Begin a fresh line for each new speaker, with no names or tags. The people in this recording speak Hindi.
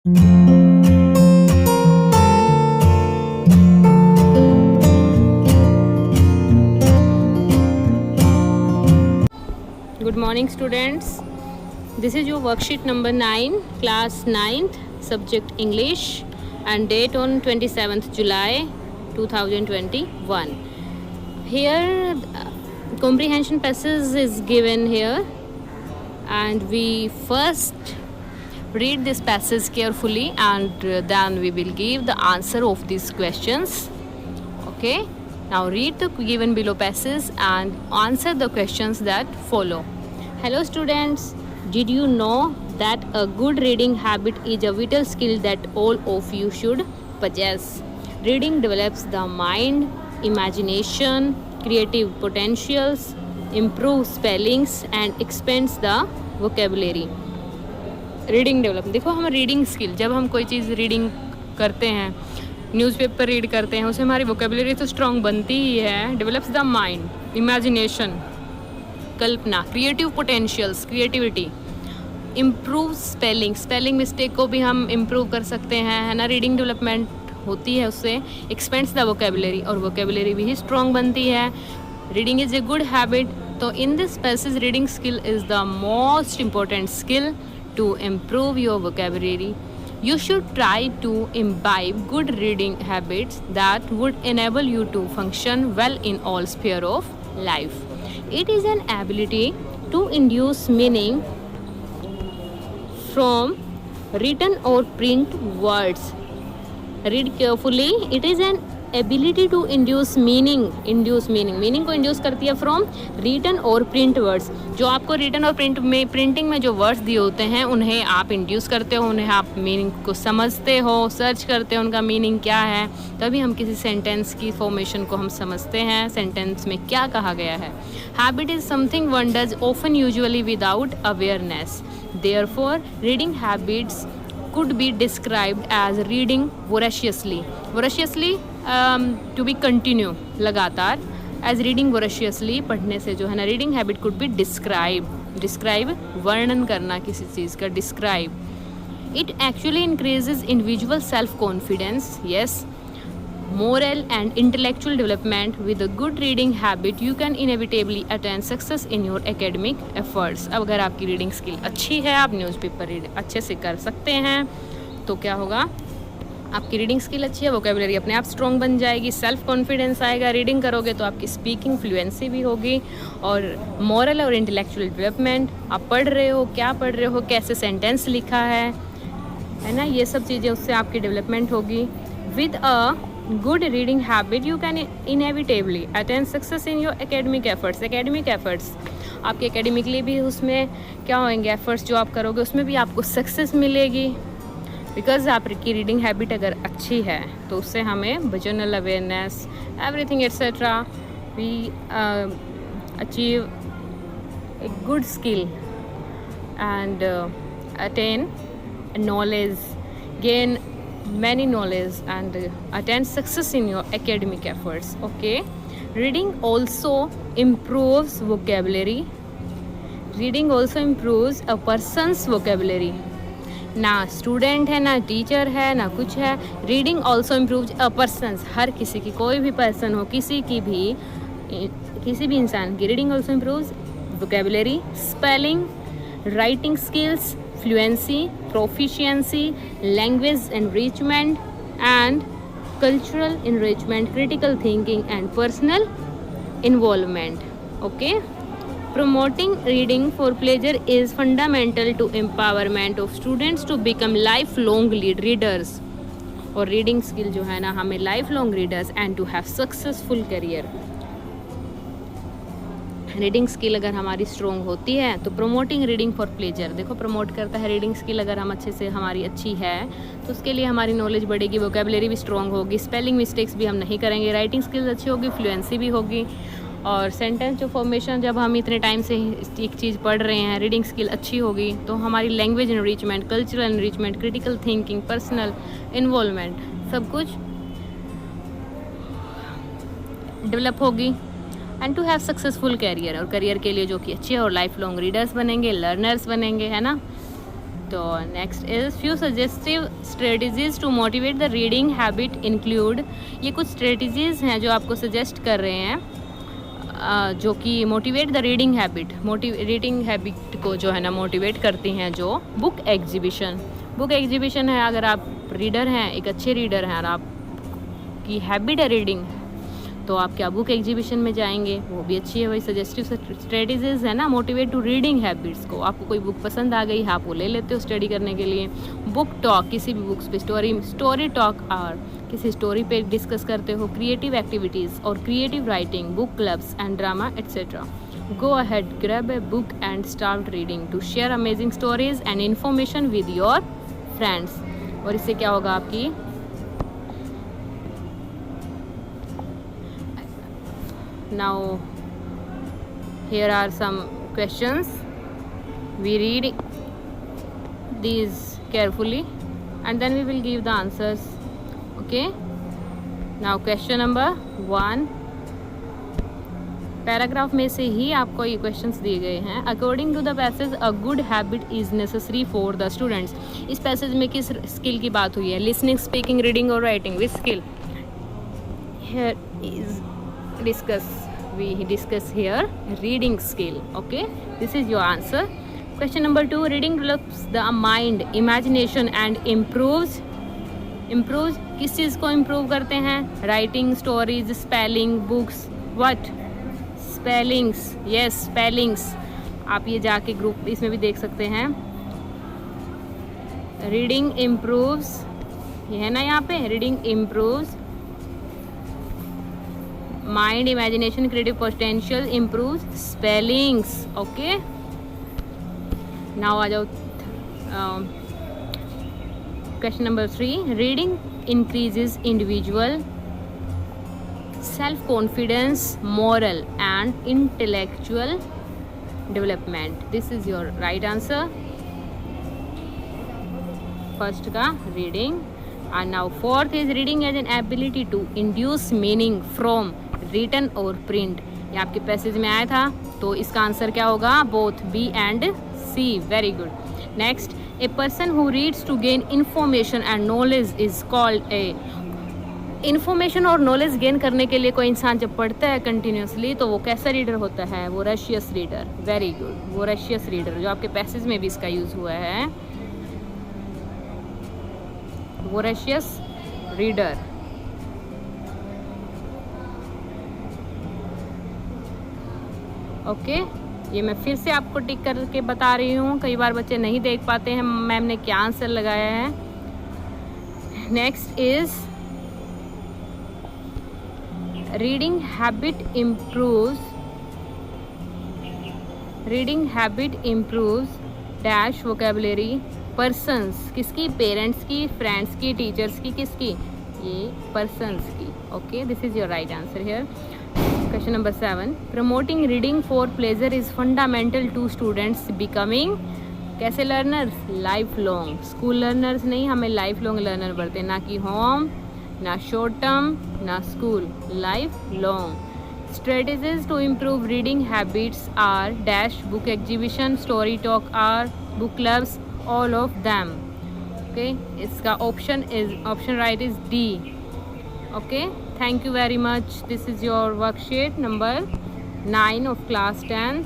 Good morning students. This is your worksheet number 9, class 9th, subject English, and date on 27th July 2021. Here comprehension passage is given here, and we first read this passage carefully, and then we will give the answer of these questions. Okay, now read the given below passage and answer the questions that follow. Hello students, did you know that a good reading habit is a vital skill that all of you should possess? Reading develops the mind, imagination, creative potentials, improves spellings and expands the vocabulary. Reading develop, देखो हम रीडिंग स्किल, जब हम कोई चीज़ रीडिंग करते हैं, न्यूज़पेपर रीड करते हैं, उससे हमारी वोकेबुलरी तो स्ट्रॉन्ग बनती ही है. Develops the mind, imagination, Kalpana, creative potentials, creativity, improve spelling, spelling mistake को भी हम इम्प्रूव कर सकते हैं, है ना. रीडिंग डेवलपमेंट होती है उससे. एक्सपेंड्स द वोकेबुलरी, और वोकेबुलरी भी स्ट्रॉन्ग बनती है. Reading is a good habit. तो in this passage reading skill is the most important skill to improve your vocabulary. You should try to imbibe good reading habits that would enable you to function well in all spheres of life. It is an ability to induce meaning from written or print words. Read carefully. It is an ability to induce meaning को इंड्यूस करती है फ्रॉम रिटन और प्रिंट वर्ड्स. जो आपको रिटन और प्रिंटिंग में जो वर्ड्स दिए होते हैं उन्हें आप इंड्यूस करते हो, उन्हें आप मीनिंग को समझते हो, सर्च करते हो उनका मीनिंग क्या है, तभी हम किसी सेंटेंस की फॉर्मेशन को हम समझते हैं, सेंटेंस में क्या कहा गया है. Habit is something one does often usually without awareness. Therefore reading habits could be described as reading voraciously to be continue, लगातार. as reading voraciously, पढ़ने से जो है ना, reading habit could be describe वर्णन करना किसी चीज़ का, describe. it actually increases individual self confidence, yes, moral and intellectual development. With a good reading habit you can inevitably attain success in your academic efforts. अब अगर आपकी रीडिंग स्किल अच्छी है, आप न्यूज़पेपर रीड अच्छे से कर सकते हैं, तो क्या होगा, आपकी रीडिंग स्किल अच्छी है, वोकेबुलरी अपने आप स्ट्रॉन्ग बन जाएगी, सेल्फ कॉन्फिडेंस आएगा. रीडिंग करोगे तो आपकी स्पीकिंग फ्लुएंसी भी होगी, और मॉरल और इंटेलेक्चुअल डेवलपमेंट, आप पढ़ रहे हो, क्या पढ़ रहे हो, कैसे सेंटेंस लिखा है ना, ये सब चीज़ें उससे आपकी डेवलपमेंट होगी. With a good reading habit you can inevitably attain success in your academic efforts. आपके academically भी उसमें क्या होंगे, efforts जो आप करोगे उसमें भी आपको success मिलेगी, because आपकी reading habit अगर अच्छी है तो उससे हमें general awareness, everything etc. we achieve a good skill and attain knowledge, gain many knowledge and attain success in your academic efforts. Okay, reading also improves vocabulary. Reading also improves a person's vocabulary. ना स्टूडेंट है, ना टीचर है, ना कुछ है. रीडिंग ऑल्सो इम्प्रूव्स अ पर्सन्स, हर किसी की, कोई भी पर्सन हो, किसी भी इंसान की reading also improves vocabulary, spelling, writing skills, fluency, proficiency, language enrichment and cultural enrichment, critical thinking and personal involvement. Okay, promoting reading for pleasure is fundamental to empowerment of students to become lifelong readers. और रीडिंग स्किल जो है ना, हमें life long readers and to have successful career. Reading skill अगर हमारी स्ट्रॉन्ग होती है तो प्रमोटिंग रीडिंग फॉर प्लेजर, देखो प्रमोट करता है रीडिंग स्किल. अगर हम अच्छे से, हमारी अच्छी है तो उसके लिए हमारी नॉलेज बढ़ेगी, वोकेबुलरी भी स्ट्रॉन्ग होगी, स्पेलिंग मिस्टेक्स भी हम नहीं करेंगे, राइटिंग स्किल्स अच्छी होगी, फ्लुएंसी भी होगी, और सेंटेंस जो फॉर्मेशन, जब हम इतने टाइम से एक चीज़ पढ़ रहे हैं, रीडिंग स्किल अच्छी होगी तो हमारी language enrichment, cultural enrichment, critical thinking, personal involvement, सब कुछ डेवलप होगी. And to have successful career, और करियर के लिए जो कि अच्छे और लाइफ लॉन्ग रीडर्स बनेंगे, लर्नर्स बनेंगे, है ना. तो next is few suggestive strategies to motivate the reading habit include, ये कुछ स्ट्रेटजीज हैं जो आपको सजेस्ट कर रहे हैं जो कि मोटिवेट द रीडिंग हैबिट को जो है ना मोटिवेट करती हैं। जो बुक एग्जीबिशन है, अगर आप रीडर हैं, एक अच्छे रीडर हैं और आपकी हैबिट है रीडिंग, तो आप क्या बुक एग्जीबिशन में जाएंगे, वो भी अच्छी है। वही सजेस्टिव स्ट्रेटजीज है ना मोटिवेट टू रीडिंग हैबिट्स को। आपको कोई बुक पसंद आ गई, आप वो ले लेते हो स्टडी करने के लिए। बुक टॉक, किसी भी बुक्स पे स्टोरी टॉक और किसी स्टोरी पे डिस्कस करते हो। क्रिएटिव एक्टिविटीज़ और creative writing, book clubs and drama etcetera. Go ahead, grab a book and start reading to share amazing stories and information with your friends. और इससे क्या होगा आपकी Now here are some questions. We read these carefully and then we will give the answers. Okay, now question number 1, paragraph में से ही आपको ये क्वेश्चंस दिए गए हैं। According to the passage a good habit is necessary for the students. इस पैसेज में किस स्किल की बात हुई है? लिसनिंग, स्पीकिंग, रीडिंग और writing. Which skill? Here is we discuss here reading skill. Okay, this is your answer. Question number 2, reading develops the mind, imagination and improves किस चीज़ को improve करते हैं? Writing, stories, spelling, books. What? Spellings. Yes, spellings. आप ये जाके ग्रुप इसमें भी देख सकते हैं। Reading improves, ये है ना यहाँ पे, reading improves mind, imagination, creative potential, improves spellings. Okay, now आ जाओ question number 3, reading increases individual self confidence, moral and intellectual development. This is your right answer, first का reading. And now fourth is reading as an ability to induce meaning from written or print. ये आपके पैसेज में आया था, तो इसका आंसर क्या होगा? Both b and c. Very good. Next, a person who reads to gain information and knowledge is called a. Information और नॉलेज गेन करने के लिए कोई इंसान जब पढ़ता है कंटिन्यूसली, तो वो कैसा रीडर होता है? Voracious reader. Very good, voracious reader, जो आपके पैसेज में भी इसका यूज़ हुआ है, वोरेशियस रीडर. ओके, ये मैं फिर से आपको टिक करके बता रही हूँ, कई बार बच्चे नहीं देख पाते हैं मैम ने क्या आंसर लगाया है. Next is reading habit improves dash vocabulary persons. किसकी? पेरेंट्स की, फ्रेंड्स की, टीचर्स की, किसकी? ये पर्सन्स की. Okay, this is your right answer here. Question number 7, promoting reading for pleasure is fundamental to students becoming कैसे learners? Life long. School learners नहीं, हमें लाइफ लॉन्ग लर्नर बनते, ना कि होम, ना शॉर्ट टर्म, ना school, life long. Strategies to improve reading habits are dash book exhibition, story talk, are book clubs, all of them. Okay, इसका option right is D. Okay, thank you very much. This is your worksheet number 9 of class 10.